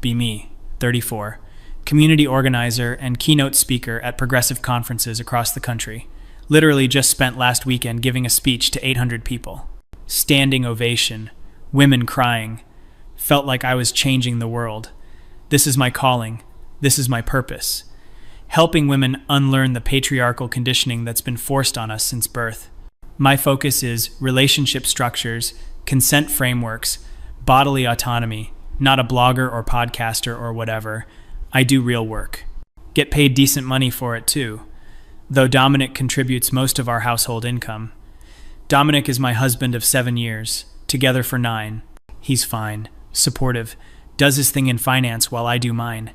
be me, 34, community organizer and keynote speaker at progressive conferences across the country. Literally just spent last weekend giving a speech to 800 people. Standing ovation, women crying. Felt like I was changing the world. This is my calling. This is my purpose. Helping women unlearn the patriarchal conditioning that's been forced on us since birth. My focus is relationship structures, consent frameworks, bodily autonomy, not a blogger or podcaster or whatever. I do real work. Get paid decent money for it too, though Dominic contributes most of our household income. Dominic is my husband of 7 years, together for 9. He's fine, supportive, does his thing in finance while I do mine.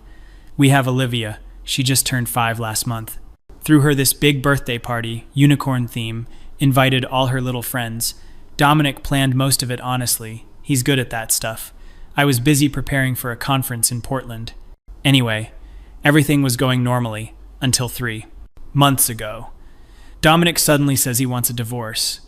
We have Olivia. She just turned 5 last month. Threw her this big birthday party, unicorn theme, invited all her little friends. Dominic planned most of it honestly. He's good at that stuff. I was busy preparing for a conference in Portland. Anyway, everything was going normally, until 3 months ago. Dominic suddenly says he wants a divorce.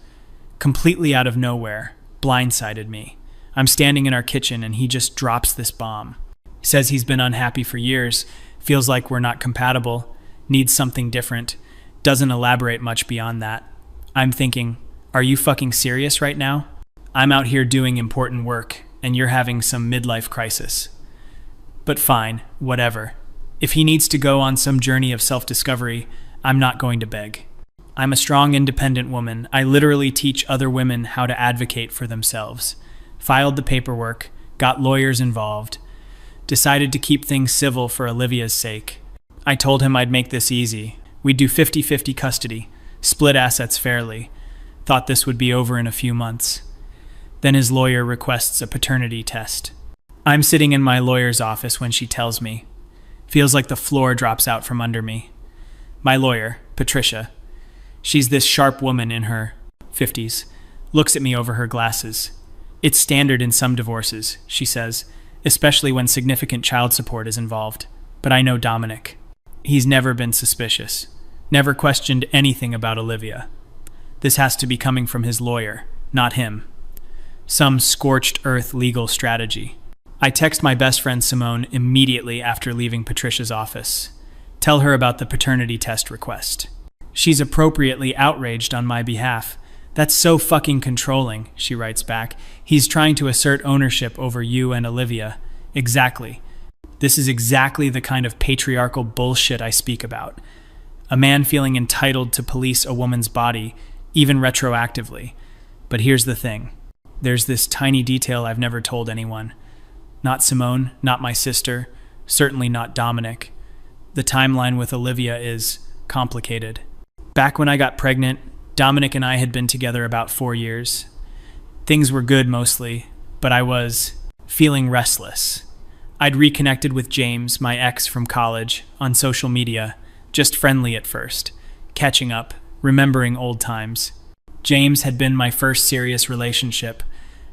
Completely out of nowhere, blindsided me. I'm standing in our kitchen and he just drops this bomb. Says he's been unhappy for years, feels like we're not compatible, needs something different, doesn't elaborate much beyond that. I'm thinking, are you fucking serious right now? I'm out here doing important work, and you're having some midlife crisis. But fine, whatever. If he needs to go on some journey of self-discovery, I'm not going to beg. I'm a strong, independent woman. I literally teach other women how to advocate for themselves. Filed the paperwork, got lawyers involved, decided to keep things civil for Olivia's sake. I told him I'd make this easy. We'd do 50-50 custody, split assets fairly. Thought this would be over in a few months. Then his lawyer requests a paternity test. I'm sitting in my lawyer's office when she tells me. Feels like the floor drops out from under me. My lawyer, Patricia, she's this sharp woman in her 50s, looks at me over her glasses. It's standard in some divorces, she says, especially when significant child support is involved. But I know Dominic. He's never been suspicious, never questioned anything about Olivia. This has to be coming from his lawyer, not him. Some scorched earth legal strategy. I text my best friend Simone immediately after leaving Patricia's office. Tell her about the paternity test request. She's appropriately outraged on my behalf. That's so fucking controlling, she writes back. He's trying to assert ownership over you and Olivia. Exactly. This is exactly the kind of patriarchal bullshit I speak about. A man feeling entitled to police a woman's body, even retroactively. But here's the thing. There's this tiny detail I've never told anyone. Not Simone, not my sister, certainly not Dominic. The timeline with Olivia is complicated. Back when I got pregnant, Dominic and I had been together about 4 years. Things were good mostly, but I was feeling restless. I'd reconnected with James, my ex from college, on social media, just friendly at first, catching up, remembering old times. James had been my first serious relationship.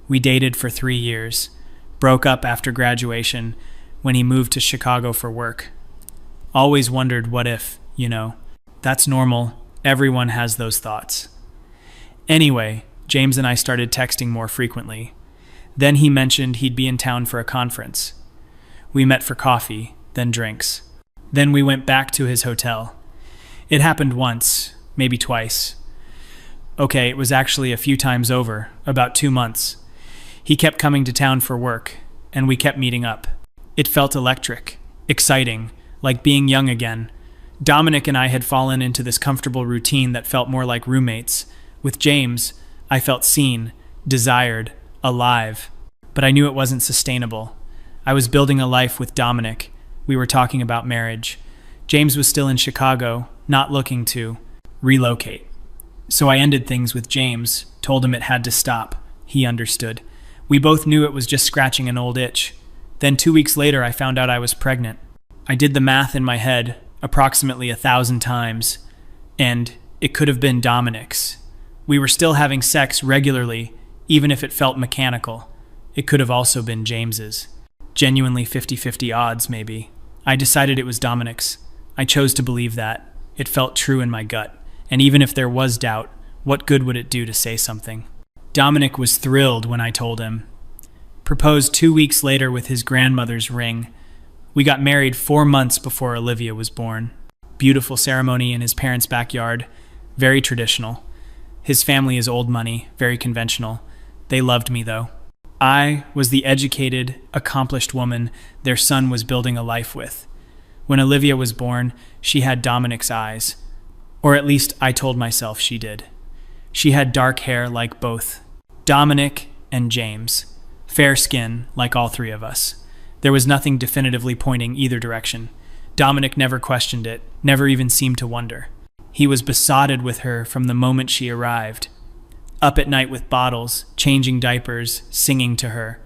We dated for 3 years, broke up after graduation when he moved to Chicago for work. Always wondered what if, you know. That's normal. Everyone has those thoughts. Anyway, James and I started texting more frequently. Then he mentioned he'd be in town for a conference. We met for coffee, then drinks. Then we went back to his hotel. It happened once, maybe twice. Okay, it was actually a few times over, about 2 months. He kept coming to town for work, and we kept meeting up. It felt electric, exciting, like being young again. Dominic and I had fallen into this comfortable routine that felt more like roommates. With James, I felt seen, desired, alive. But I knew it wasn't sustainable. I was building a life with Dominic. We were talking about marriage. James was still in Chicago, not looking to relocate. So I ended things with James, told him it had to stop. He understood. We both knew it was just scratching an old itch. Then 2 weeks later, I found out I was pregnant. I did the math in my head, approximately 1,000 times, and it could have been Dominic's. We were still having sex regularly, even if it felt mechanical. It could have also been James's. Genuinely 50-50 odds, maybe. I decided it was Dominic's. I chose to believe that. It felt true in my gut. And even if there was doubt, what good would it do to say something? Dominic was thrilled when I told him. Proposed 2 weeks later with his grandmother's ring. We got married 4 months before Olivia was born. Beautiful ceremony in his parents' backyard. Very traditional. His family is old money, very conventional. They loved me, though. I was the educated, accomplished woman their son was building a life with. When Olivia was born, she had Dominic's eyes. Or at least I told myself she did. She had dark hair like both Dominic and James. Fair skin like all three of us. There was nothing definitively pointing either direction. Dominic never questioned it, never even seemed to wonder. He was besotted with her from the moment she arrived. Up at night with bottles, changing diapers, singing to her.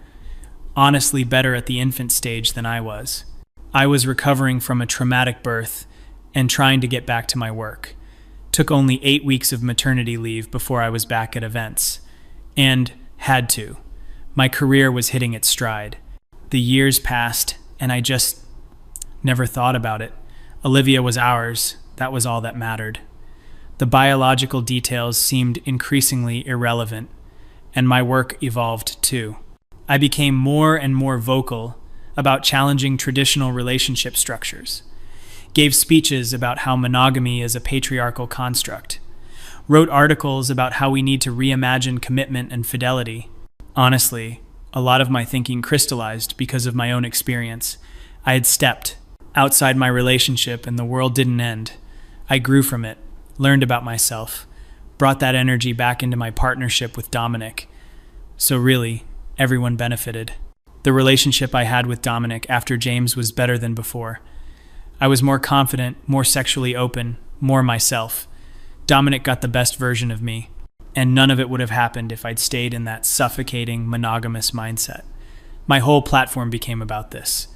Honestly better at the infant stage than I was. I was recovering from a traumatic birth and trying to get back to my work. Took only 8 weeks of maternity leave before I was back at events. And had to. My career was hitting its stride. The years passed, and I just never thought about it. Olivia was ours. That was all that mattered. The biological details seemed increasingly irrelevant, and my work evolved too. I became more and more vocal about challenging traditional relationship structures, gave speeches about how monogamy is a patriarchal construct, wrote articles about how we need to reimagine commitment and fidelity. Honestly, a lot of my thinking crystallized because of my own experience. I had stepped outside my relationship and the world didn't end. I grew from it, learned about myself, brought that energy back into my partnership with Dominic. So really, everyone benefited. The relationship I had with Dominic after James was better than before. I was more confident, more sexually open, more myself. Dominic got the best version of me, and none of it would have happened if I'd stayed in that suffocating, monogamous mindset. My whole platform became about this,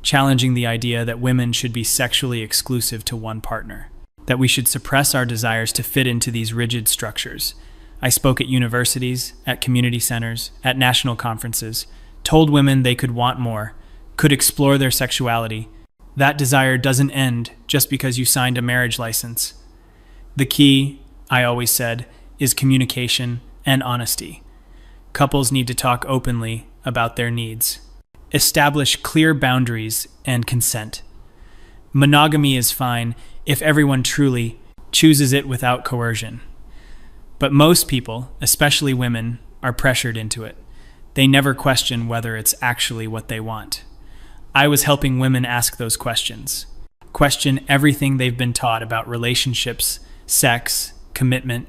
challenging the idea that women should be sexually exclusive to one partner, that we should suppress our desires to fit into these rigid structures. I spoke at universities, at community centers, at national conferences, told women they could want more, could explore their sexuality. That desire doesn't end just because you signed a marriage license. The key, I always said, is communication and honesty. Couples need to talk openly about their needs. Establish clear boundaries and consent. Monogamy is fine if everyone truly chooses it without coercion. But most people, especially women, are pressured into it. They never question whether it's actually what they want. I was helping women ask those questions. Question everything they've been taught about relationships, sex, commitment,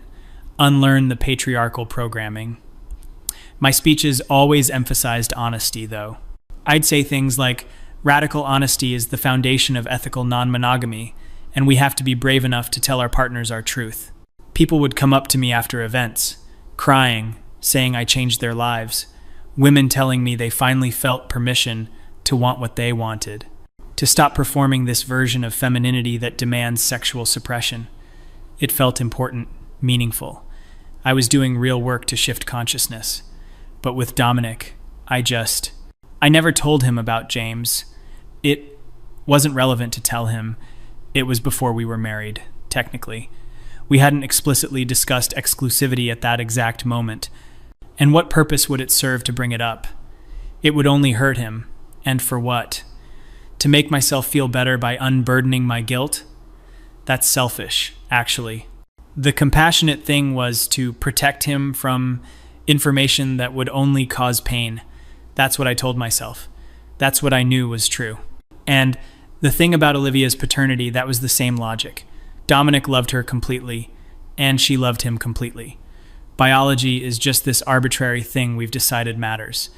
unlearn the patriarchal programming. My speeches always emphasized honesty, though. I'd say things like, radical honesty is the foundation of ethical non-monogamy, and we have to be brave enough to tell our partners our truth. People would come up to me after events, crying, saying I changed their lives. Women telling me they finally felt permission to want what they wanted, to stop performing this version of femininity that demands sexual suppression. It felt important, meaningful. I was doing real work to shift consciousness. But with Dominic, I never told him about James. It wasn't relevant to tell him. It was before we were married, technically. We hadn't explicitly discussed exclusivity at that exact moment. And what purpose would it serve to bring it up? It would only hurt him. And for what? To make myself feel better by unburdening my guilt? That's selfish, actually. The compassionate thing was to protect him from information that would only cause pain. That's what I told myself. That's what I knew was true. And the thing about Olivia's paternity, that was the same logic. Dominic loved her completely, and she loved him completely. Biology is just this arbitrary thing we've decided matters.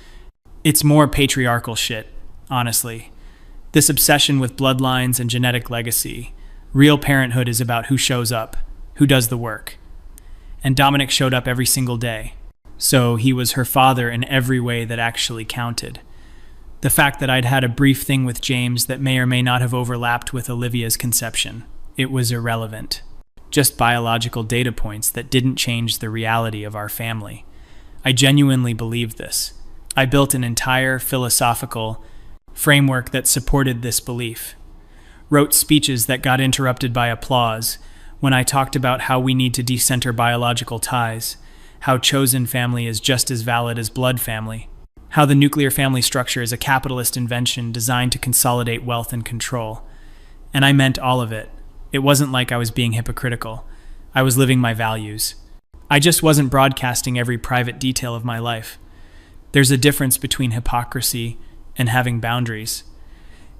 It's more patriarchal shit, honestly. This obsession with bloodlines and genetic legacy. Real parenthood is about who shows up, who does the work. And Dominic showed up every single day. So he was her father in every way that actually counted. The fact that I'd had a brief thing with James that may or may not have overlapped with Olivia's conception, it was irrelevant. Just biological data points that didn't change the reality of our family. I genuinely believed this. I built an entire philosophical framework that supported this belief. Wrote speeches that got interrupted by applause when I talked about how we need to decenter biological ties, how chosen family is just as valid as blood family. how the nuclear family structure is a capitalist invention designed to consolidate wealth and control. And I meant all of it. It wasn't like I was being hypocritical. I was living my values. I just wasn't broadcasting every private detail of my life. There's a difference between hypocrisy and having boundaries.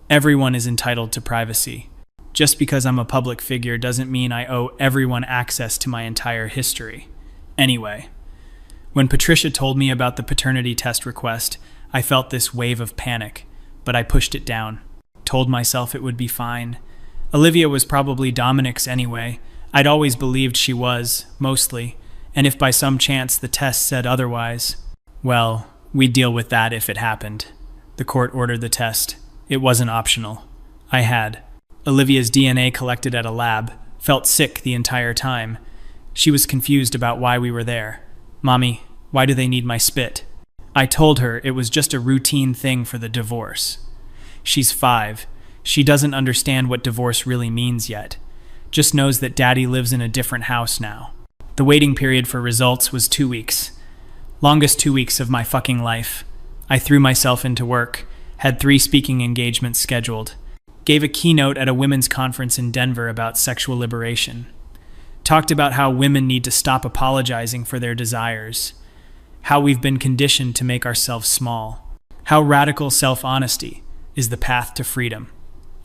Everyone is entitled to privacy. Just because I'm a public figure doesn't mean I owe everyone access to my entire history. Anyway, when Patricia told me about the paternity test request, I felt this wave of panic, but I pushed it down. Told myself it would be fine. Olivia was probably Dominic's anyway. I'd always believed she was, mostly, and if by some chance the test said otherwise, well, we'd deal with that if it happened. The court ordered the test. It wasn't optional. I had Olivia's DNA collected at a lab, felt sick the entire time. She was confused about why we were there. Mommy, why do they need my spit? I told her it was just a routine thing for the divorce. She's 5. She doesn't understand what divorce really means yet. Just knows that Daddy lives in a different house now. The waiting period for results was 2 weeks. Longest 2 weeks of my fucking life. I threw myself into work, had 3 speaking engagements scheduled, gave a keynote at a women's conference in Denver about sexual liberation, talked about how women need to stop apologizing for their desires, how we've been conditioned to make ourselves small, how radical self-honesty is the path to freedom.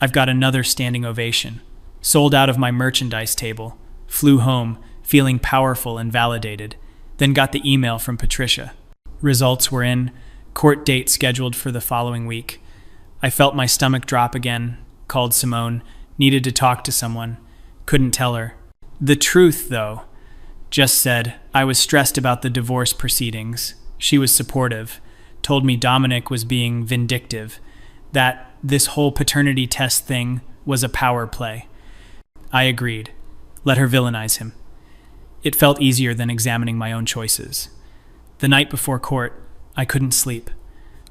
I've got another standing ovation, sold out of my merchandise table, flew home, feeling powerful and validated, then got the email from Patricia. Results were in, court date scheduled for the following week. I felt my stomach drop again, called Simone, needed to talk to someone, couldn't tell her. The truth, though, just said I was stressed about the divorce proceedings. She was supportive, told me Dominic was being vindictive, that this whole paternity test thing was a power play. I agreed. Let her villainize him. It felt easier than examining my own choices. The night before court, I couldn't sleep.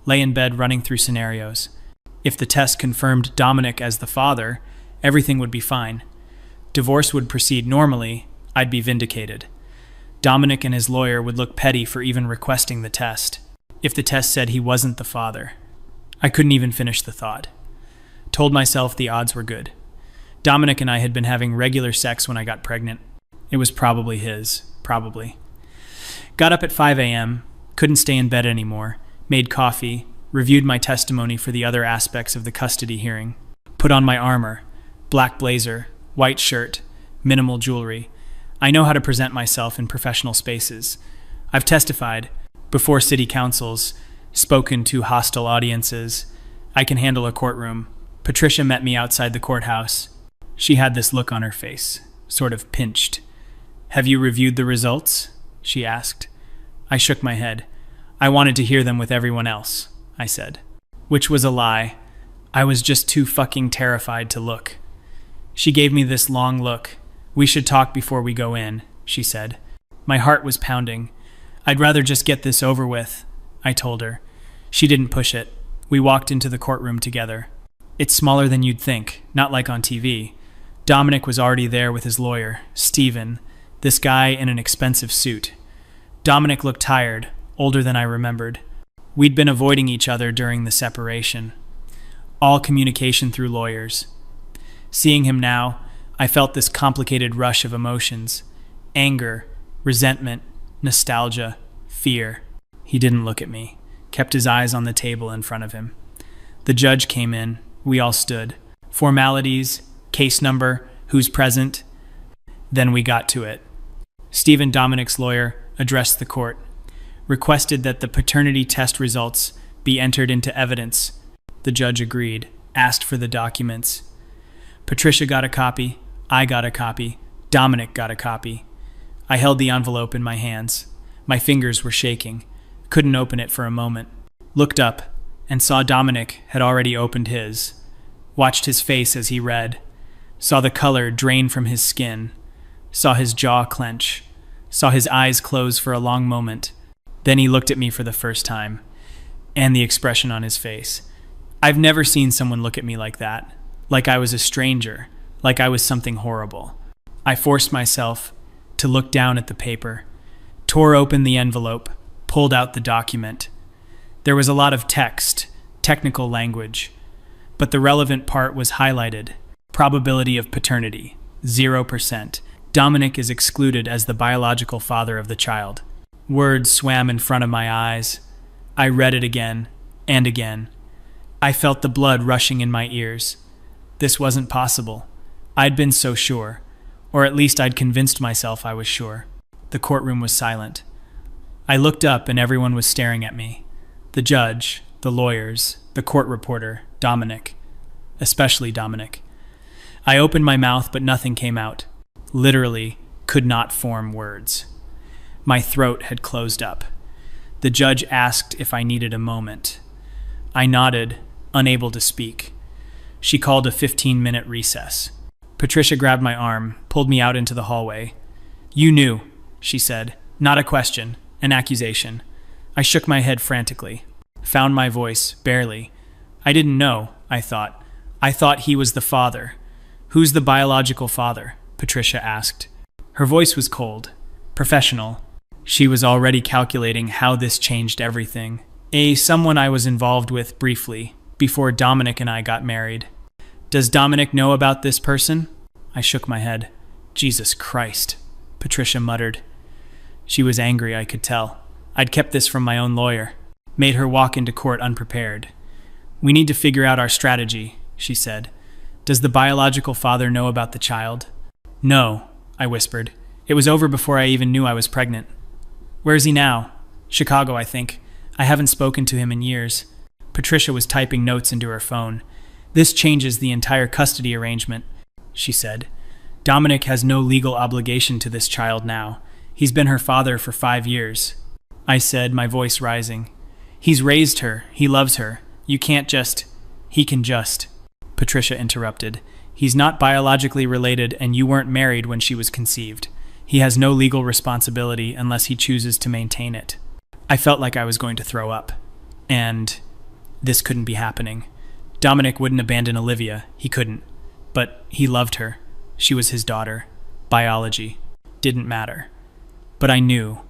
Lay in bed running through scenarios. If the test confirmed Dominic as the father, everything would be fine. Divorce would proceed normally, I'd be vindicated. Dominic and his lawyer would look petty for even requesting the test. If the test said he wasn't the father, I couldn't even finish the thought. Told myself the odds were good. Dominic and I had been having regular sex when I got pregnant. It was probably his, probably. Got up at 5 a.m., couldn't stay in bed anymore, made coffee, reviewed my testimony for the other aspects of the custody hearing, put on my armor, black blazer, white shirt, minimal jewelry. I know how to present myself in professional spaces. I've testified before city councils, spoken to hostile audiences. I can handle a courtroom. Patricia met me outside the courthouse. She had this look on her face, sort of pinched. "Have you reviewed the results?" she asked. I shook my head. I wanted to hear them with everyone else, I said. Which was a lie. I was just too fucking terrified to look. She gave me this long look. "We should talk before we go in," she said. My heart was pounding. "I'd rather just get this over with," I told her. She didn't push it. We walked into the courtroom together. It's smaller than you'd think, not like on TV. Dominic was already there with his lawyer, Stephen, this guy in an expensive suit. Dominic looked tired, older than I remembered. We'd been avoiding each other during the separation. All communication through lawyers. Seeing him now, I felt this complicated rush of emotions. Anger, resentment, nostalgia, fear. He didn't look at me, kept his eyes on the table in front of him. The judge came in. We all stood. Formalities, case number, who's present. Then we got to it. Stephen, Dominic's lawyer, addressed the court, requested that the paternity test results be entered into evidence. The judge agreed, asked for the documents. Patricia got a copy, I got a copy, Dominic got a copy. I held the envelope in my hands. My fingers were shaking, couldn't open it for a moment. Looked up and saw Dominic had already opened his. Watched his face as he read. Saw the color drain from his skin. Saw his jaw clench. Saw his eyes close for a long moment. Then he looked at me for the first time. And the expression on his face. I've never seen someone look at me like that. Like I was a stranger. Like I was something horrible. I forced myself to look down at the paper. Tore open the envelope. Pulled out the document. There was a lot of text, technical language, but the relevant part was highlighted. Probability of paternity, 0%. Dominic is excluded as the biological father of the child. Words swam in front of my eyes. I read it again and again. I felt the blood rushing in my ears. This wasn't possible. I'd been so sure, or at least I'd convinced myself I was sure. The courtroom was silent. I looked up and everyone was staring at me. The judge, the lawyers, the court reporter, Dominic. Especially Dominic. I opened my mouth but nothing came out. Literally could not form words. My throat had closed up. The judge asked if I needed a moment. I nodded, unable to speak. She called a 15-minute recess. Patricia grabbed my arm, pulled me out into the hallway. "You knew," she said. "Not a question, an accusation." I shook my head frantically. Found my voice, barely. "I didn't know," I thought. "I thought he was the father." "Who's the biological father?" Patricia asked. Her voice was cold, professional. She was already calculating how this changed everything. Someone I was involved with briefly, before Dominic and I got married. "Does Dominic know about this person?" I shook my head. "Jesus Christ," Patricia muttered. She was angry, I could tell. I'd kept this from my own lawyer. Made her walk into court unprepared. "We need to figure out our strategy," she said. "Does the biological father know about the child?" "No," I whispered. "It was over before I even knew I was pregnant." "Where's he now?" "Chicago, I think. I haven't spoken to him in years." Patricia was typing notes into her phone. "This changes the entire custody arrangement," she said. "Dominic has no legal obligation to this child now. He's been her father for 5 years." I said, my voice rising. "He's raised her. He loves her. You can't just... He can just..." Patricia interrupted. "He's not biologically related and you weren't married when she was conceived. He has no legal responsibility unless he chooses to maintain it." I felt like I was going to throw up. And this couldn't be happening. Dominic wouldn't abandon Olivia. He couldn't. But he loved her. She was his daughter. Biology didn't matter. But I knew,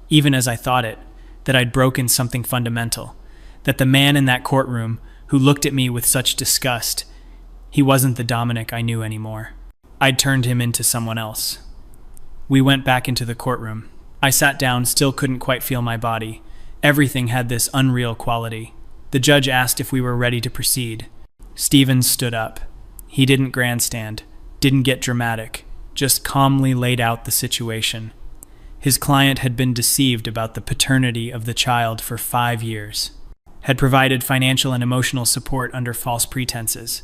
even as I thought it, that I'd broken something fundamental. That the man in that courtroom who looked at me with such disgust, he wasn't the Dominic I knew anymore. I'd turned him into someone else. We went back into the courtroom. I sat down, still couldn't quite feel my body. Everything had this unreal quality. The judge asked if we were ready to proceed. Stevens stood up. He didn't grandstand, didn't get dramatic, just calmly laid out the situation. His client had been deceived about the paternity of the child for 5 years, had provided financial and emotional support under false pretenses,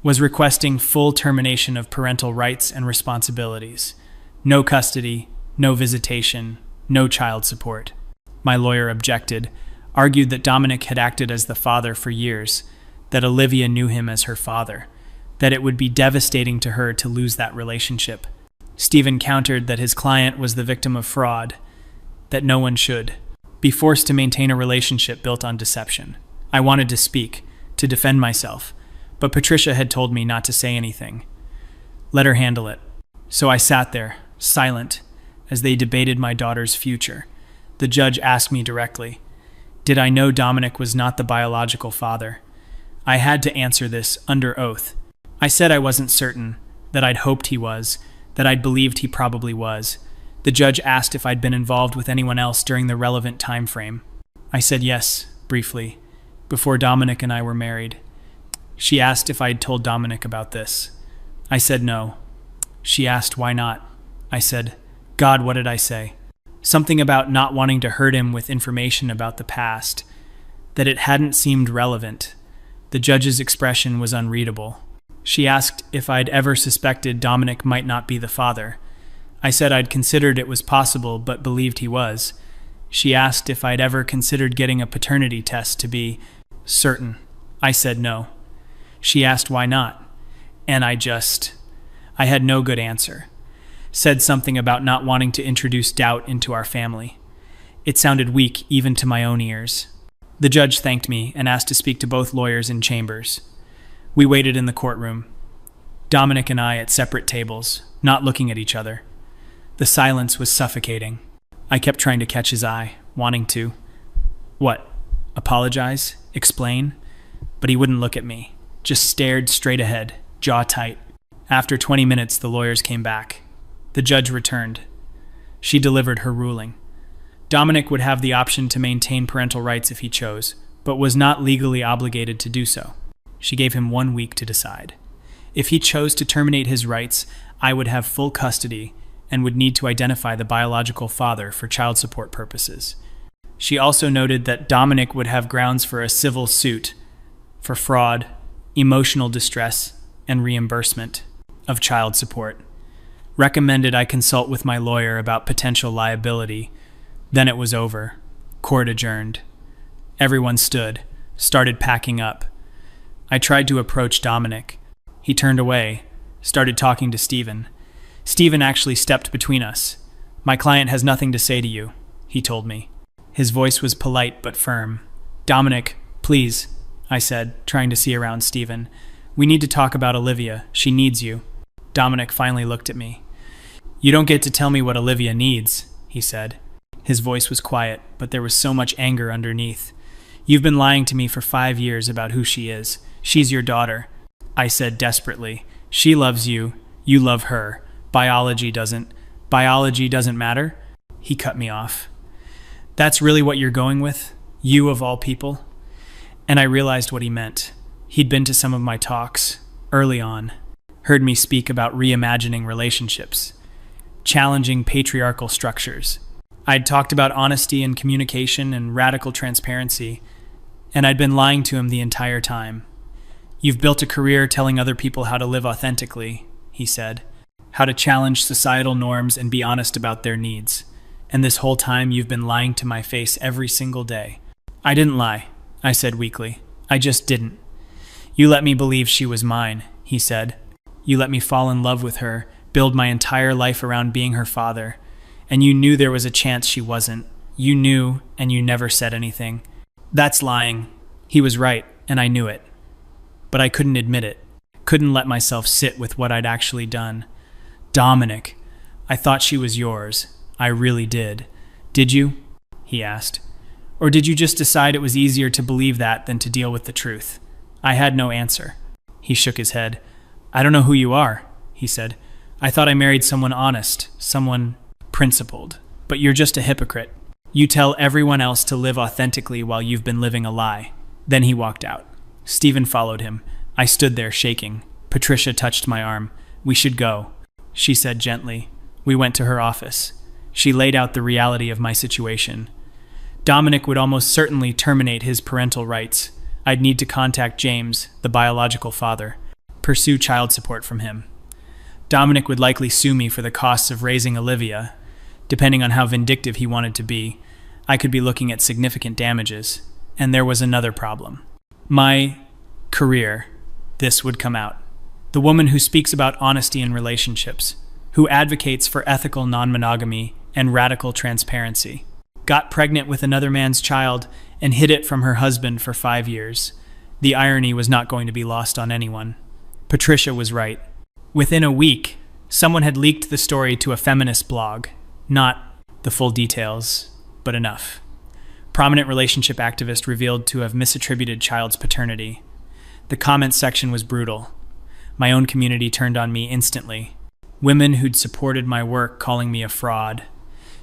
was requesting full termination of parental rights and responsibilities, no custody, no visitation, no child support. My lawyer objected, argued that Dominic had acted as the father for years, that Olivia knew him as her father, that it would be devastating to her to lose that relationship. Stephen countered that his client was the victim of fraud, that no one should be forced to maintain a relationship built on deception. I wanted to speak, to defend myself, but Patricia had told me not to say anything. Let her handle it. So I sat there, silent, as they debated my daughter's future. The judge asked me directly, did I know Dominic was not the biological father? I had to answer this under oath. I said I wasn't certain, that I'd hoped he was, that I'd believed he probably was. The judge asked if I'd been involved with anyone else during the relevant time frame. I said yes, briefly, before Dominic and I were married. She asked if I'd told Dominic about this. I said no. She asked why not. I said, God, what did I say? Something about not wanting to hurt him with information about the past, that it hadn't seemed relevant. The judge's expression was unreadable. She asked if I'd ever suspected Dominic might not be the father. I said I'd considered it was possible but believed he was. She asked if I'd ever considered getting a paternity test to be certain. I said no. She asked why not, and I had no good answer. Said something about not wanting to introduce doubt into our family. It sounded weak even to my own ears. The judge thanked me and asked to speak to both lawyers in chambers. We waited in the courtroom, Dominic and I at separate tables, not looking at each other. The silence was suffocating. I kept trying to catch his eye, wanting to. What? apologize, explain, but he wouldn't look at me, just stared straight ahead, jaw tight. After 20 minutes, the lawyers came back. The judge returned. She delivered her ruling. Dominic would have the option to maintain parental rights if he chose, but was not legally obligated to do so. She gave him 1 week to decide. If he chose to terminate his rights, I would have full custody and would need to identify the biological father for child support purposes. She also noted that Dominic would have grounds for a civil suit for fraud, emotional distress, and reimbursement of child support. Recommended I consult with my lawyer about potential liability. Then it was over. Court adjourned. Everyone stood, started packing up. I tried to approach Dominic. He turned away, started talking to Stephen. Stephen actually stepped between us. "My client has nothing to say to you," he told me. His voice was polite but firm. "Dominic, please," I said, trying to see around Stephen. "We need to talk about Olivia. She needs you." Dominic finally looked at me. "You don't get to tell me what Olivia needs," he said. His voice was quiet, but there was so much anger underneath. "You've been lying to me for 5 years about who she is. She's your daughter," I said desperately. "She loves you. You love her. Biology doesn't matter?" He cut me off. "That's really what you're going with? You of all people?" And I realized what he meant. He'd been to some of my talks, early on, heard me speak about reimagining relationships, challenging patriarchal structures. I'd talked about honesty and communication and radical transparency, and I'd been lying to him the entire time. "You've built a career telling other people how to live authentically," he said, "how to challenge societal norms and be honest about their needs. And this whole time you've been lying to my face every single day." "I didn't lie," I said weakly. "I just didn't." "You let me believe she was mine," he said. "You let me fall in love with her, build my entire life around being her father. And you knew there was a chance she wasn't. You knew, and you never said anything." "That's lying." He was right, and I knew it. But I couldn't admit it. Couldn't let myself sit with what I'd actually done. "Dominic, I thought she was yours. I really did." "Did you?" he asked. "Or did you just decide it was easier to believe that than to deal with the truth?" I had no answer. He shook his head. "I don't know who you are," he said. "I thought I married someone honest, someone principled. But you're just a hypocrite. You tell everyone else to live authentically while you've been living a lie." Then he walked out. Stephen followed him. I stood there shaking. Patricia touched my arm. "We should go," she said gently. We went to her office. She laid out the reality of my situation. Dominic would almost certainly terminate his parental rights. I'd need to contact James, the biological father, pursue child support from him. Dominic would likely sue me for the costs of raising Olivia. Depending on how vindictive he wanted to be, I could be looking at significant damages. And there was another problem. My career. This would come out. The woman who speaks about honesty in relationships, who advocates for ethical non-monogamy and radical transparency, got pregnant with another man's child and hid it from her husband for 5 years. The irony was not going to be lost on anyone. Patricia was right. Within a week, someone had leaked the story to a feminist blog. Not the full details, but enough. Prominent relationship activist revealed to have misattributed child's paternity. The comments section was brutal. My own community turned on me instantly. Women who'd supported my work calling me a fraud,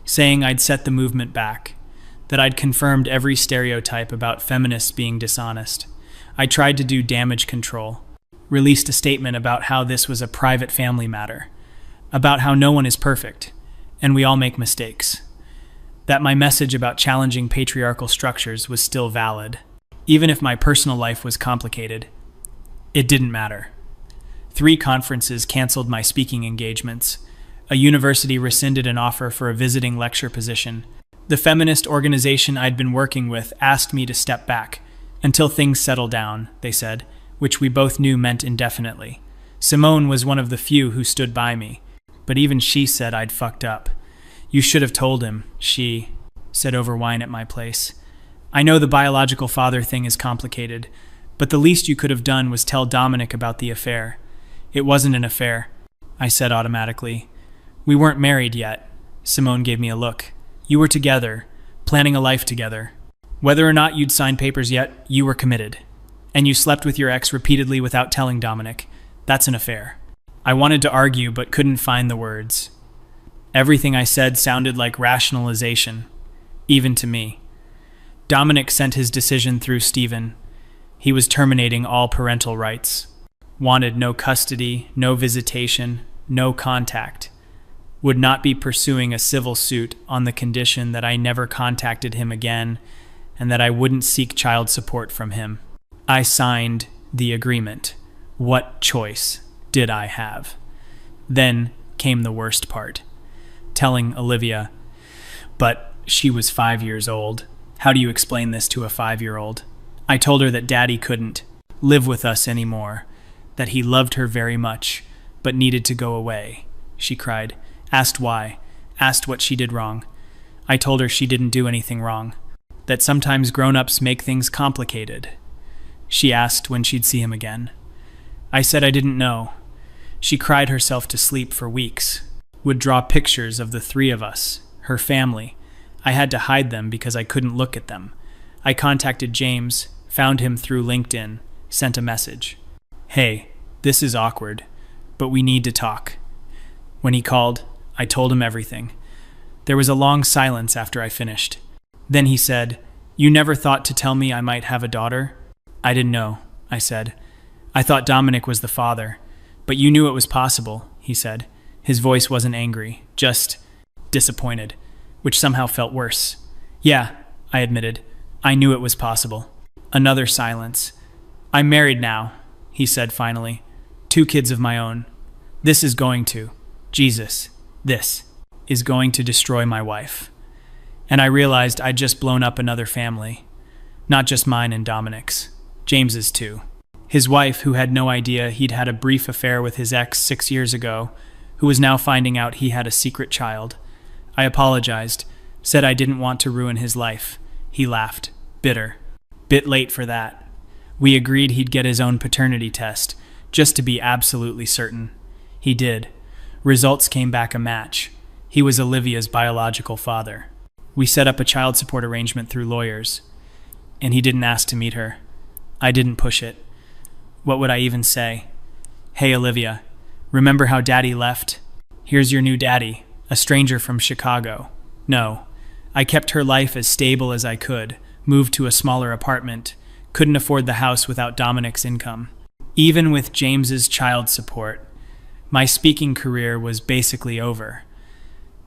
saying I'd set the movement back, that I'd confirmed every stereotype about feminists being dishonest. I tried to do damage control, released a statement about how this was a private family matter, about how no one is perfect, and we all make mistakes. That my message about challenging patriarchal structures was still valid. Even if my personal life was complicated, it didn't matter. 3 conferences canceled my speaking engagements. A university rescinded an offer for a visiting lecture position. The feminist organization I'd been working with asked me to step back until things settle down, they said, which we both knew meant indefinitely. Simone was one of the few who stood by me, but even she said I'd fucked up. "You should have told him," she said over wine at my place. "I know the biological father thing is complicated, but the least you could have done was tell Dominic about the affair." "It wasn't an affair," I said automatically. "We weren't married yet." Simone gave me a look. "You were together, planning a life together." Whether or not you'd signed papers yet, you were committed. And you slept with your ex repeatedly without telling Dominic. That's an affair. I wanted to argue, but couldn't find the words. Everything I said sounded like rationalization, even to me. Dominic sent his decision through Stephen. He was terminating all parental rights. Wanted no custody, no visitation, no contact. Would not be pursuing a civil suit on the condition that I never contacted him again and that I wouldn't seek child support from him. I signed the agreement. What choice did I have? Then came the worst part. Telling Olivia, but she was 5 years old. How do you explain this to a 5-year-old? I told her that Daddy couldn't live with us anymore, that he loved her very much, but needed to go away. She cried, asked why, asked what she did wrong. I told her she didn't do anything wrong, that sometimes grown-ups make things complicated. She asked when she'd see him again. I said I didn't know. She cried herself to sleep for weeks, would draw pictures of the three of us, her family. I had to hide them because I couldn't look at them. I contacted James, found him through LinkedIn, sent a message. Hey, this is awkward, but we need to talk. When he called, I told him everything. There was a long silence after I finished. Then he said, "You never thought to tell me I might have a daughter?" I didn't know, I said. I thought Dominic was the father, but you knew it was possible, he said. His voice wasn't angry, just disappointed, which somehow felt worse. Yeah, I admitted. I knew it was possible. Another silence. I'm married now, he said finally. 2 kids of my own. This is going to destroy my wife. And I realized I'd just blown up another family. Not just mine and Dominic's. James's too. His wife, who had no idea he'd had a brief affair with his ex 6 years ago, who was now finding out he had a secret child. I apologized, said I didn't want to ruin his life. He laughed, bitter. Bit late for that. We agreed he'd get his own paternity test, just to be absolutely certain. He did. Results came back a match. He was Olivia's biological father. We set up a child support arrangement through lawyers, and he didn't ask to meet her. I didn't push it. What would I even say? Hey, Olivia, remember how Daddy left? Here's your new daddy, a stranger from Chicago. No, I kept her life as stable as I could, moved to a smaller apartment, couldn't afford the house without Dominic's income. Even with James's child support, my speaking career was basically over.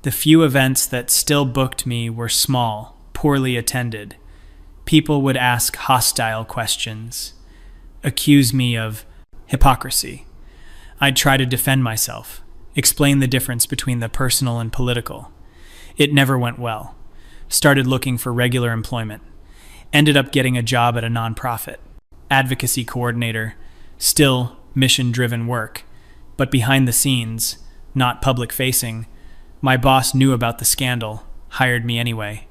The few events that still booked me were small, poorly attended. People would ask hostile questions, accuse me of hypocrisy. I'd try to defend myself, explain the difference between the personal and political. It never went well. Started looking for regular employment. Ended up getting a job at a nonprofit. Advocacy coordinator, still mission-driven work, but behind the scenes, not public-facing. My boss knew about the scandal, hired me anyway.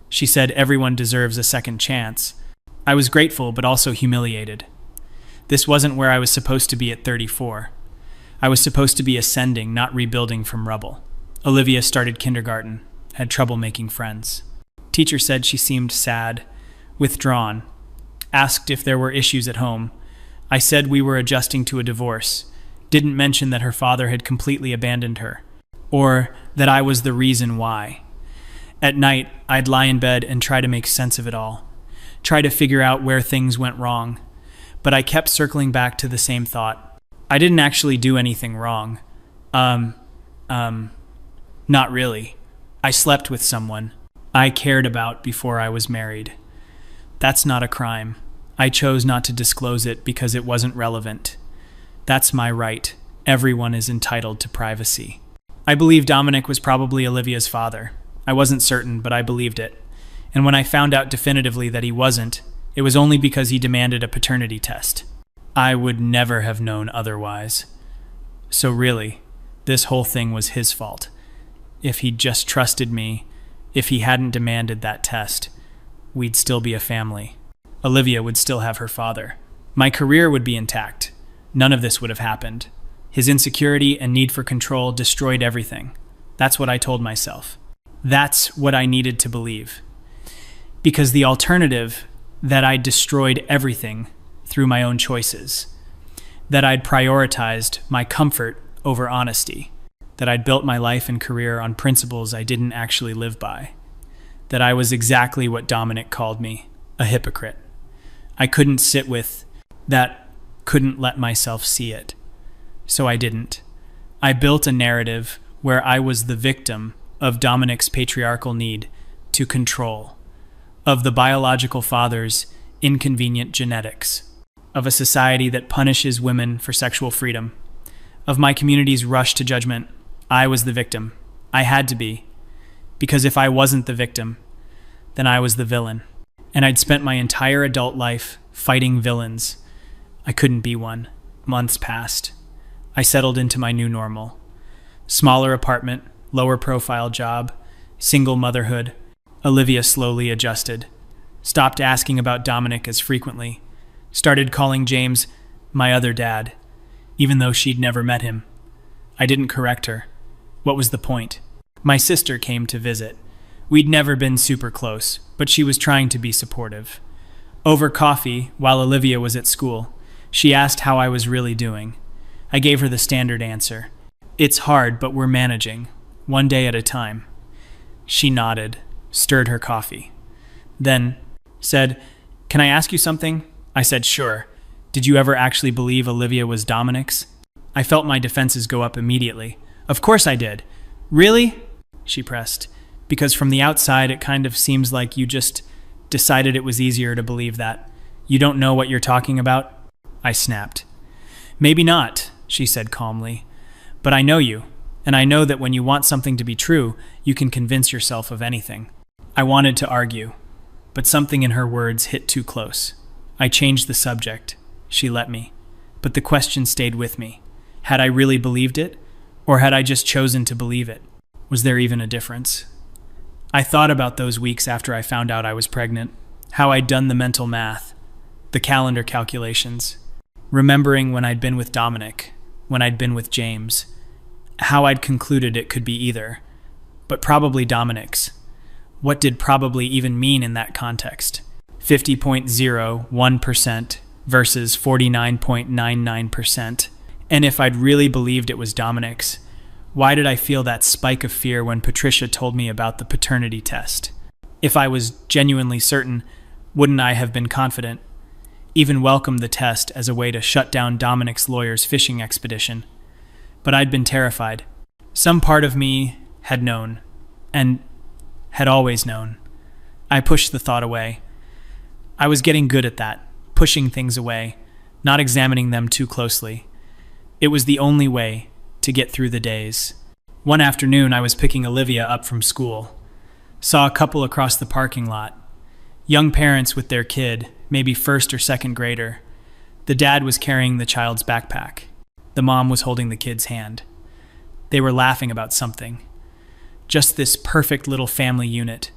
She said everyone deserves a second chance. I was grateful, but also humiliated. This wasn't where I was supposed to be at 34. I was supposed to be ascending, not rebuilding from rubble. Olivia started kindergarten, had trouble making friends. Teacher said she seemed sad, withdrawn. Asked if there were issues at home. I said we were adjusting to a divorce. Didn't mention that her father had completely abandoned her, or that I was the reason why. At night, I'd lie in bed and try to make sense of it all. Try to figure out where things went wrong. But I kept circling back to the same thought. I didn't actually do anything wrong. Not really. I slept with someone I cared about before I was married. That's not a crime. I chose not to disclose it because it wasn't relevant. That's my right. Everyone is entitled to privacy. I believe Dominic was probably Olivia's father. I wasn't certain, but I believed it. And when I found out definitively that he wasn't, it was only because he demanded a paternity test. I would never have known otherwise. So really, this whole thing was his fault. If he'd just trusted me, if he hadn't demanded that test, we'd still be a family. Olivia would still have her father. My career would be intact. None of this would have happened. His insecurity and need for control destroyed everything. That's what I told myself. That's what I needed to believe. Because the alternative, that I'd destroyed everything through my own choices, that I'd prioritized my comfort over honesty, that I'd built my life and career on principles I didn't actually live by, that I was exactly what Dominic called me, a hypocrite. I couldn't sit with that, couldn't let myself see it. So I didn't. I built a narrative where I was the victim of Dominic's patriarchal need to control, of the biological father's inconvenient genetics, of a society that punishes women for sexual freedom, of my community's rush to judgment. I was the victim. I had to be. Because if I wasn't the victim, then I was the villain. And I'd spent my entire adult life fighting villains. I couldn't be one. Months passed. I settled into my new normal. Smaller apartment, lower profile job, single motherhood. Olivia slowly adjusted. Stopped asking about Dominic as frequently. Started calling James my other dad, even though she'd never met him. I didn't correct her. What was the point? My sister came to visit. We'd never been super close, but she was trying to be supportive. Over coffee, while Olivia was at school, she asked how I was really doing. I gave her the standard answer. It's hard, but we're managing, one day at a time. She nodded, stirred her coffee. Then said, "Can I ask you something?" I said, "Sure. Did you ever actually believe Olivia was Dominic's?" I felt my defenses go up immediately. "Of course I did." "Really?" she pressed. "Because from the outside, it kind of seems like you just decided it was easier to believe that. You don't know what you're talking about?" I snapped. "Maybe not," she said calmly. "But I know you, and I know that when you want something to be true, you can convince yourself of anything." I wanted to argue, but something in her words hit too close. I changed the subject. She let me. But the question stayed with me. Had I really believed it, or had I just chosen to believe it? Was there even a difference? I thought about those weeks after I found out I was pregnant, how I'd done the mental math, the calendar calculations, remembering when I'd been with Dominic, when I'd been with James, how I'd concluded it could be either, but probably Dominic's. What did probably even mean in that context? 50.01% versus 49.99%. And if I'd really believed it was Dominic's, why did I feel that spike of fear when Patricia told me about the paternity test? If I was genuinely certain, wouldn't I have been confident, even welcomed the test as a way to shut down Dominic's lawyer's fishing expedition? But I'd been terrified. Some part of me had known, and had always known. I pushed the thought away. I was getting good at that, pushing things away, not examining them too closely. It was the only way to get through the days. One afternoon, I was picking Olivia up from school. Saw a couple across the parking lot. Young parents with their kid, maybe first or second grader. The dad was carrying the child's backpack. The mom was holding the kid's hand. They were laughing about something. Just this perfect little family unit.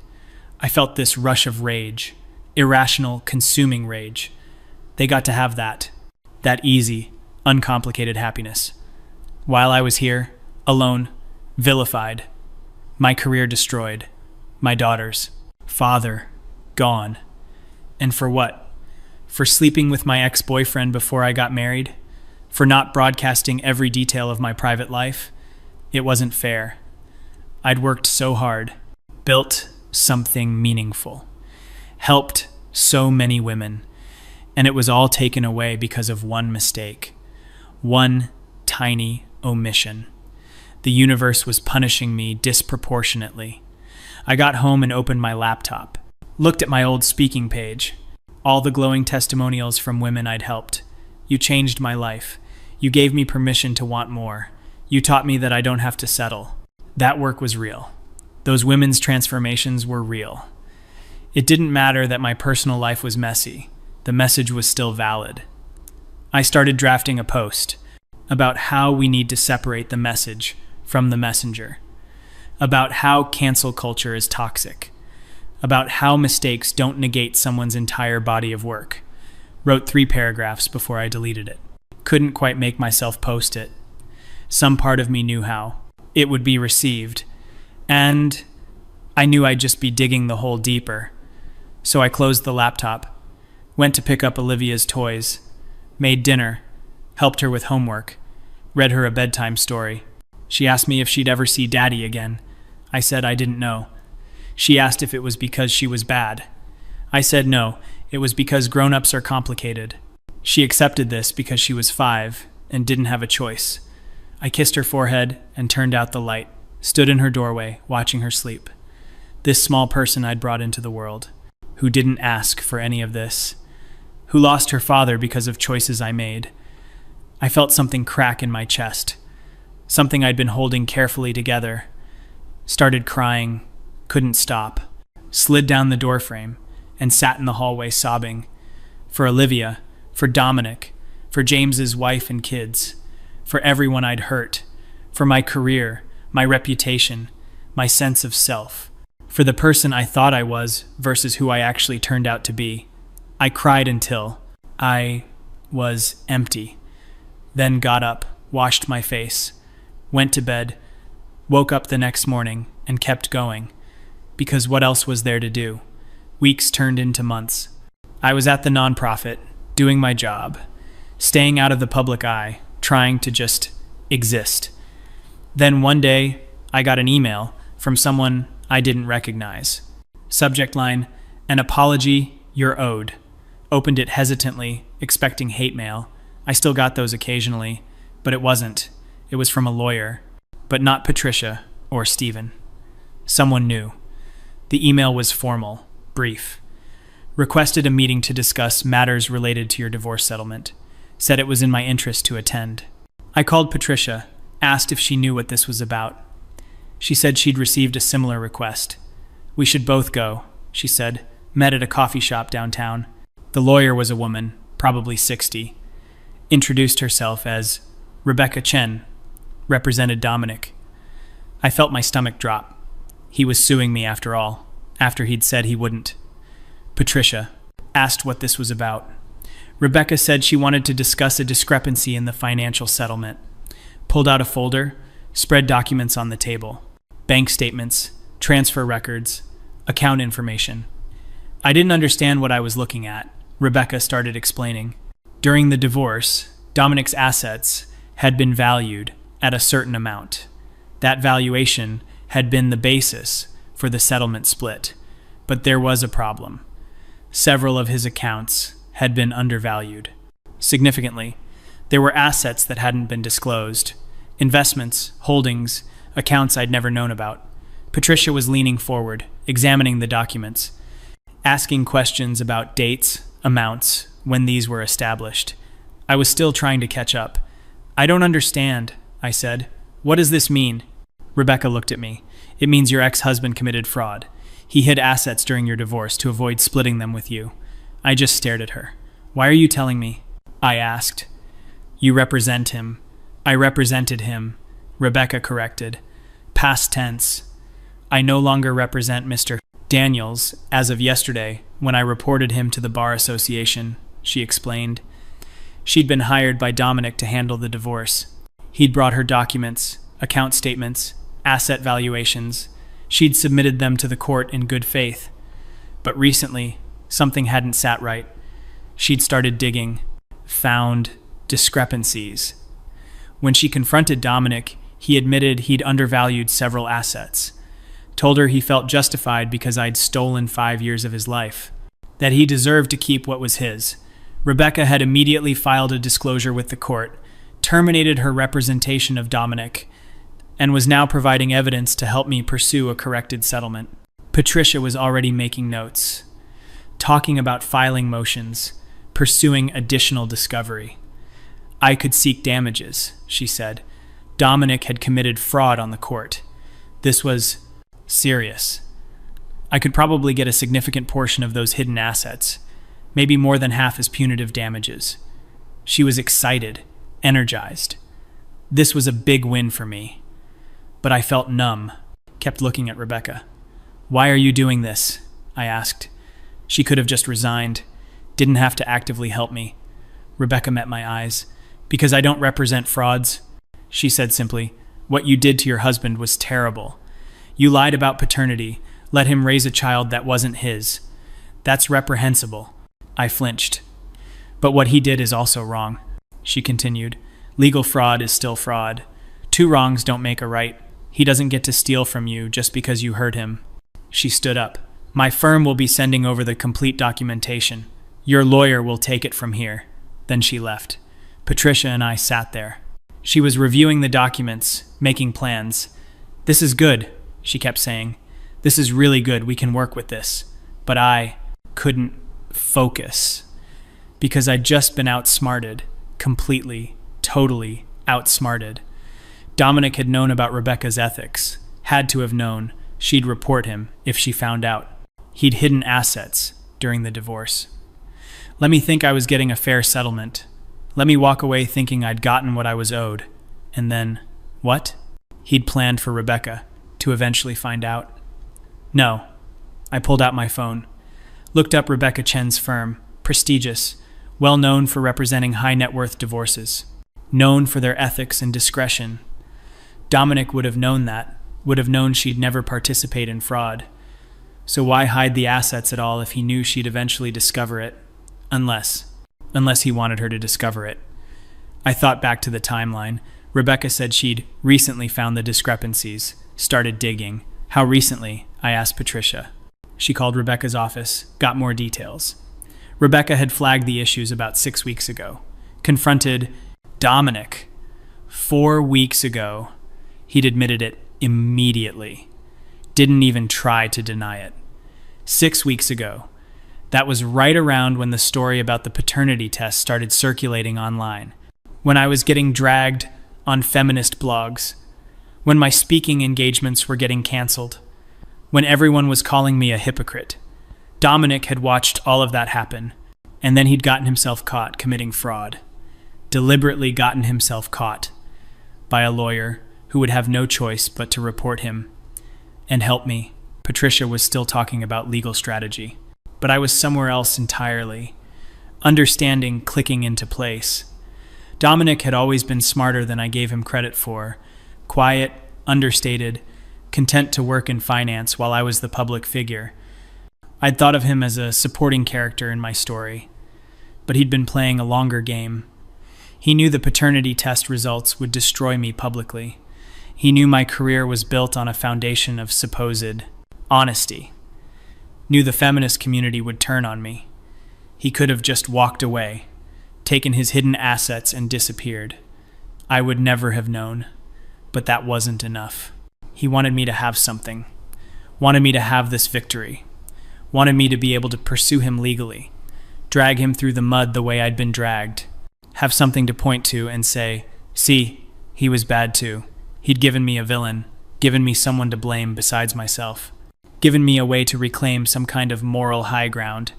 I felt this rush of rage, irrational, consuming rage. They got to have that easy, uncomplicated happiness. While I was here, alone, vilified, my career destroyed, my daughters, father, gone. And for what? For sleeping with my ex-boyfriend before I got married? For not broadcasting every detail of my private life? It wasn't fair. I'd worked so hard, built something meaningful, helped so many women, and it was all taken away because of one mistake, one tiny omission. The universe was punishing me disproportionately. I got home and opened my laptop, looked at my old speaking page, all the glowing testimonials from women I'd helped. You changed my life. You gave me permission to want more. You taught me that I don't have to settle. That work was real. Those women's transformations were real. It didn't matter that my personal life was messy. The message was still valid. I started drafting a post about how we need to separate the message from the messenger, about how cancel culture is toxic, about how mistakes don't negate someone's entire body of work. Wrote 3 paragraphs before I deleted it. Couldn't quite make myself post it. Some part of me knew how it would be received, and I knew I'd just be digging the hole deeper. So I closed the laptop, went to pick up Olivia's toys, made dinner, helped her with homework, read her a bedtime story. She asked me if she'd ever see Daddy again. I said I didn't know. She asked if it was because she was bad. I said no, it was because grown-ups are complicated. She accepted this because she was 5 and didn't have a choice. I kissed her forehead and turned out the light, stood in her doorway, watching her sleep. This small person I'd brought into the world, who didn't ask for any of this, who lost her father because of choices I made. I felt something crack in my chest, something I'd been holding carefully together. Started crying, couldn't stop, slid down the doorframe, and sat in the hallway sobbing. For Olivia, for Dominic, for James's wife and kids, for everyone I'd hurt, for my career, my reputation, my sense of self, for the person I thought I was versus who I actually turned out to be. I cried until I was empty. Then got up, washed my face, went to bed, woke up the next morning, and kept going. Because what else was there to do? Weeks turned into months. I was at the nonprofit, doing my job, staying out of the public eye, trying to just exist. Then one day, I got an email from someone I didn't recognize. Subject line, "An apology you're owed." Opened it hesitantly, expecting hate mail. I still got those occasionally, but it wasn't. It was from a lawyer, but not Patricia or Stephen. Someone new. The email was formal, brief. Requested a meeting to discuss matters related to your divorce settlement. Said it was in my interest to attend. I called Patricia, asked if she knew what this was about. She said she'd received a similar request. We should both go, she said. Met at a coffee shop downtown. The lawyer was a woman, probably 60. Introduced herself as Rebecca Chen, represented Dominic. I felt my stomach drop. He was suing me after all, after he'd said he wouldn't. Patricia asked what this was about. Rebecca said she wanted to discuss a discrepancy in the financial settlement. Pulled out a folder, spread documents on the table. Bank statements, transfer records, account information. I didn't understand what I was looking at. Rebecca started explaining. During the divorce, Dominic's assets had been valued at a certain amount. That valuation had been the basis for the settlement split. But there was a problem. Several of his accounts had been undervalued. Significantly, there were assets that hadn't been disclosed. Investments, holdings, accounts I'd never known about. Patricia was leaning forward, examining the documents, asking questions about dates, amounts, when these were established. I was still trying to catch up. I don't understand, I said. What does this mean? Rebecca looked at me. It means your ex-husband committed fraud. He hid assets during your divorce to avoid splitting them with you. I just stared at her. Why are you telling me? I asked. You represent him. I represented him. Rebecca corrected. Past tense. I no longer represent Mr. Daniels as of yesterday when I reported him to the Bar Association, she explained. She'd been hired by Dominic to handle the divorce. He'd brought her documents, account statements, asset valuations. She'd submitted them to the court in good faith. But recently, something hadn't sat right. She'd started digging, found discrepancies. When she confronted Dominic, he admitted he'd undervalued several assets. Told her he felt justified because I'd stolen 5 years of his life. That he deserved to keep what was his. Rebecca had immediately filed a disclosure with the court, terminated her representation of Dominic, and was now providing evidence to help me pursue a corrected settlement. Patricia was already making notes, talking about filing motions, pursuing additional discovery. I could seek damages, she said. Dominic had committed fraud on the court. This was serious. I could probably get a significant portion of those hidden assets, maybe more than half as punitive damages. She was excited, energized. This was a big win for me. But I felt numb, kept looking at Rebecca. Why are you doing this? I asked. She could have just resigned, didn't have to actively help me. Rebecca met my eyes. Because I don't represent frauds, she said simply. What you did to your husband was terrible. You lied about paternity, let him raise a child that wasn't his. That's reprehensible. I flinched. But what he did is also wrong, she continued. Legal fraud is still fraud. Two wrongs don't make a right. He doesn't get to steal from you just because you hurt him. She stood up. My firm will be sending over the complete documentation. Your lawyer will take it from here. Then she left. Patricia and I sat there. She was reviewing the documents, making plans. This is good, she kept saying. This is really good. We can work with this. But I couldn't focus because I'd just been outsmarted. Completely, totally outsmarted. Dominic had known about Rebecca's ethics. Had to have known. She'd report him if she found out. He'd hidden assets during the divorce. Let me think I was getting a fair settlement. Let me walk away thinking I'd gotten what I was owed. And then, what? He'd planned for Rebecca to eventually find out. No. I pulled out my phone. Looked up Rebecca Chen's firm. Prestigious. Well known for representing high net worth divorces. Known for their ethics and discretion. Dominic would have known that. Would have known she'd never participate in fraud. So why hide the assets at all if he knew she'd eventually discover it? Unless he wanted her to discover it. I thought back to the timeline. Rebecca said she'd recently found the discrepancies, started digging. How recently? I asked Patricia. She called Rebecca's office, got more details. Rebecca had flagged the issues about 6 weeks ago. Confronted Dominic. 4 weeks ago. He'd admitted it immediately. Didn't even try to deny it. 6 weeks ago. That was right around when the story about the paternity test started circulating online. When I was getting dragged on feminist blogs. When my speaking engagements were getting canceled. When everyone was calling me a hypocrite. Dominic had watched all of that happen, and then he'd gotten himself caught committing fraud. Deliberately gotten himself caught by a lawyer who would have no choice but to report him. And help me, Patricia was still talking about legal strategy. But I was somewhere else entirely. Understanding clicking into place. Dominic had always been smarter than I gave him credit for. Quiet, understated, content to work in finance while I was the public figure. I'd thought of him as a supporting character in my story, but he'd been playing a longer game. He knew the paternity test results would destroy me publicly. He knew my career was built on a foundation of supposed honesty. Knew the feminist community would turn on me. He could have just walked away, taken his hidden assets and disappeared. I would never have known, but that wasn't enough. He wanted me to have something. Wanted me to have this victory. Wanted me to be able to pursue him legally, drag him through the mud the way I'd been dragged, have something to point to and say, see, he was bad too. He'd given me a villain, given me someone to blame besides myself, given me a way to reclaim some kind of moral high ground.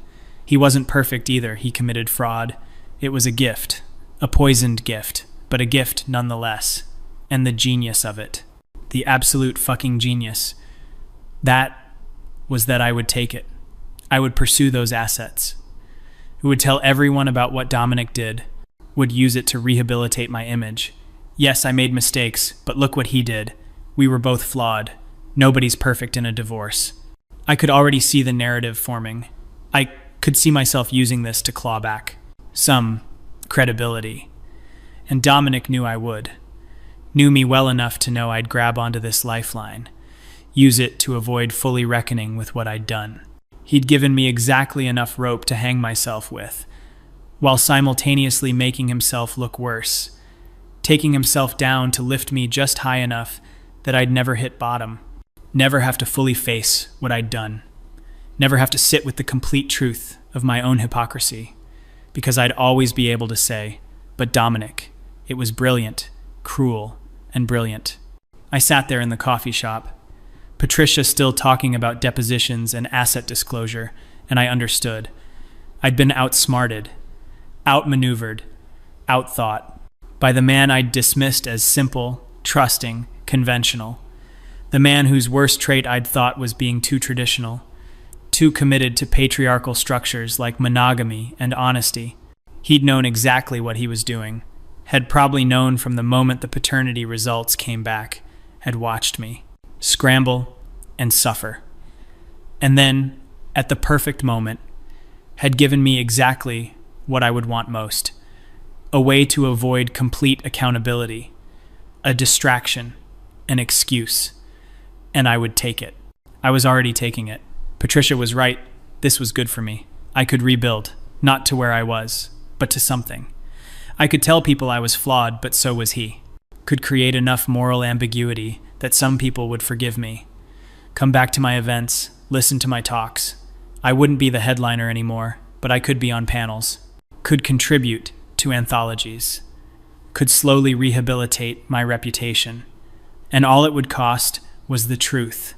He wasn't perfect either. He committed fraud. It was a gift, a poisoned gift, but a gift nonetheless. And the genius of it, the absolute fucking genius, that was that I would take it. I would pursue those assets. It would tell everyone about what Dominic did, would use it to rehabilitate my image. Yes, I made mistakes, but look what he did. We were both flawed. Nobody's perfect in a divorce. I could already see the narrative forming. I could see myself using this to claw back some credibility. And Dominic knew I would. Knew me well enough to know I'd grab onto this lifeline, use it to avoid fully reckoning with what I'd done. He'd given me exactly enough rope to hang myself with, while simultaneously making himself look worse, taking himself down to lift me just high enough that I'd never hit bottom, never have to fully face what I'd done, never have to sit with the complete truth of my own hypocrisy, because I'd always be able to say, but Dominic, it was brilliant, cruel, and brilliant. I sat there in the coffee shop, Patricia still talking about depositions and asset disclosure, and I understood. I'd been outsmarted, outmaneuvered, outthought by the man I'd dismissed as simple, trusting, conventional. The man whose worst trait I'd thought was being too traditional, too committed to patriarchal structures like monogamy and honesty. He'd known exactly what he was doing, had probably known from the moment the paternity results came back, had watched me scramble and suffer. And then, at the perfect moment, had given me exactly what I would want most: a way to avoid complete accountability, a distraction, an excuse, and I would take it. I was already taking it. Patricia was right. This was good for me. I could rebuild, not to where I was, but to something. I could tell people I was flawed, but so was he. Could create enough moral ambiguity that some people would forgive me. Come back to my events, listen to my talks. I wouldn't be the headliner anymore, but I could be on panels. Could contribute to anthologies. Could slowly rehabilitate my reputation. And all it would cost was the truth.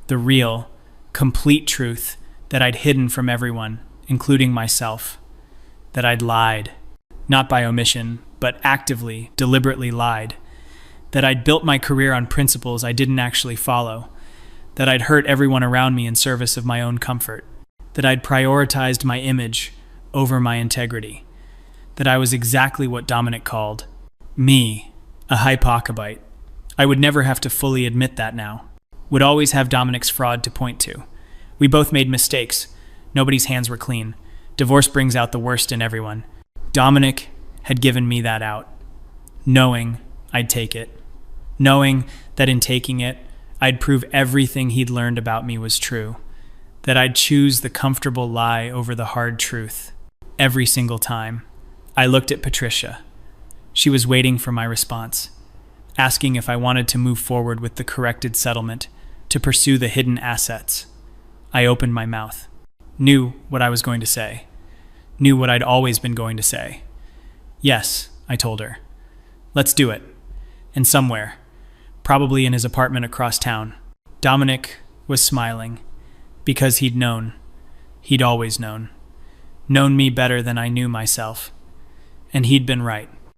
The real, complete truth that I'd hidden from everyone, including myself. That I'd lied. Not by omission, but actively, deliberately lied. That I'd built my career on principles I didn't actually follow. That I'd hurt everyone around me in service of my own comfort. That I'd prioritized my image over my integrity. That I was exactly what Dominic called me, a hypocabite. I would never have to fully admit that now. Would always have Dominic's fraud to point to. We both made mistakes. Nobody's hands were clean. Divorce brings out the worst in everyone. Dominic had given me that out, knowing I'd take it. Knowing that in taking it, I'd prove everything he'd learned about me was true. That I'd choose the comfortable lie over the hard truth. Every single time. I looked at Patricia. She was waiting for my response, asking if I wanted to move forward with the corrected settlement, to pursue the hidden assets. I opened my mouth. Knew what I was going to say. Knew what I'd always been going to say. Yes, I told her. Let's do it. And somewhere, probably in his apartment across town, Dominic was smiling, because he'd known. He'd always known. Known me better than I knew myself. And he'd been right.